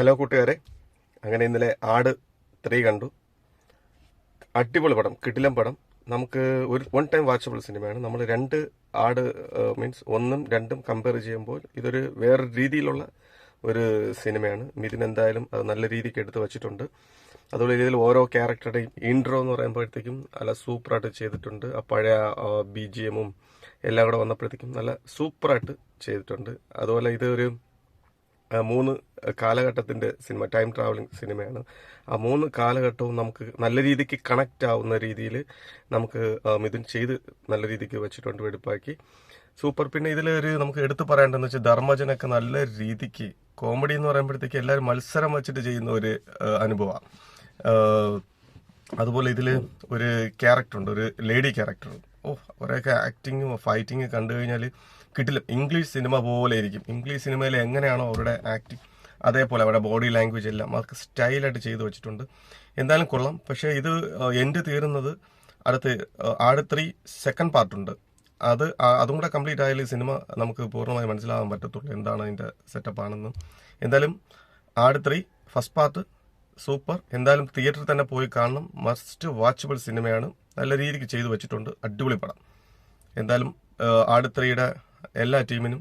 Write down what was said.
Hello കൂട്ടുകാരെ, അങ്ങനെ ഇന്നലെ ആട് 3 കണ്ടു. അടിപൊളി പടം, കിടിലം പടം. നമുക്ക് ഒരു വൺ ടൈം വാച്ചബിൾ സിനിമയാണ്. നമ്മൾ രണ്ട് ആട് മീൻസ് ഒന്നും രണ്ടും കമ്പയർ ചെയ്യുമ്പോൾ ഇതൊരു വേറെ രീതിയിലുള്ള ഒരു സിനിമയാണ്. മിഥുൻ എന്തായാലും അത് നല്ല രീതിക്ക് എടുത്ത് വച്ചിട്ടുണ്ട്. അതുപോലെ ഇതിൽ ഓരോ ക്യാരക്ടറുടെയും ഇൻട്രോ എന്ന് പറയുമ്പോഴത്തേക്കും നല്ല സൂപ്പറായിട്ട് ചെയ്തിട്ടുണ്ട്. ആ പഴയ BGM എല്ലാം കൂടെ വന്നപ്പോഴത്തേക്കും നല്ല സൂപ്പറായിട്ട് ചെയ്തിട്ടുണ്ട്. അതുപോലെ ഇതൊരു 3 കാലഘട്ടത്തിൻ്റെ സിനിമ, ടൈം ട്രാവലിംഗ് സിനിമയാണ്. ആ 3 കാലഘട്ടവും നമുക്ക് നല്ല രീതിക്ക് കണക്റ്റ് ആവുന്ന രീതിയിൽ നമുക്ക് മിഥുൻ ചെയ്ത് നല്ല രീതിക്ക് വെച്ചിട്ടുണ്ട്, വെടുപ്പാക്കി സൂപ്പർ. പിന്നെ ഇതിലൊരു നമുക്ക് എടുത്തു പറയേണ്ടതെന്ന് വെച്ചാൽ ധർമ്മജനൊക്കെ നല്ല രീതിക്ക് കോമഡി എന്ന് പറയുമ്പോഴത്തേക്ക് എല്ലാവരും മത്സരം വെച്ചിട്ട് ചെയ്യുന്ന ഒരു അനുഭവമാണ്. അതുപോലെ ഇതിൽ ഒരു ക്യാരക്ടറുണ്ട്, ഒരു ലേഡി ക്യാരക്ടർ. കുറേയൊക്കെ ആക്ടിങ്ങും ഫൈറ്റിങ്ങും കണ്ടു കഴിഞ്ഞാൽ കിട്ടില്ല. ഇംഗ്ലീഷ് സിനിമ പോലെ ഇരിക്കും. ഇംഗ്ലീഷ് സിനിമയിൽ എങ്ങനെയാണോ അവരുടെ ആക്ടിങ്, അതേപോലെ അവരുടെ ബോഡി ലാംഗ്വേജ് എല്ലാം അവർക്ക് സ്റ്റൈലായിട്ട് ചെയ്തു വെച്ചിട്ടുണ്ട്. എന്തായാലും കൊള്ളാം. പക്ഷേ ഇത് എൻഡ് തീരുന്നത് അടുത്ത് ആട് 3 സെക്കൻഡ് പാർട്ടുണ്ട്. അതും കൂടെ കംപ്ലീറ്റ് ആയാലും ഈ സിനിമ നമുക്ക് പൂർണ്ണമായി മനസ്സിലാകാൻ പറ്റത്തുള്ളൂ എന്താണ് അതിൻ്റെ സെറ്റപ്പ് ആണെന്ന്. എന്തായാലും ആട് 3 ഫസ്റ്റ് പാർട്ട് സൂപ്പർ. എന്തായാലും തിയേറ്ററിൽ തന്നെ പോയി കാണണം. മസ്റ്റ് വാച്ചബിൾ സിനിമയാണ്. നല്ല രീതിക്ക് ചെയ്തു വെച്ചിട്ടുണ്ട്. അടിപൊളി പടം. എന്തായാലും ആട് 3യുടെ എല്ലാ ടീമിനും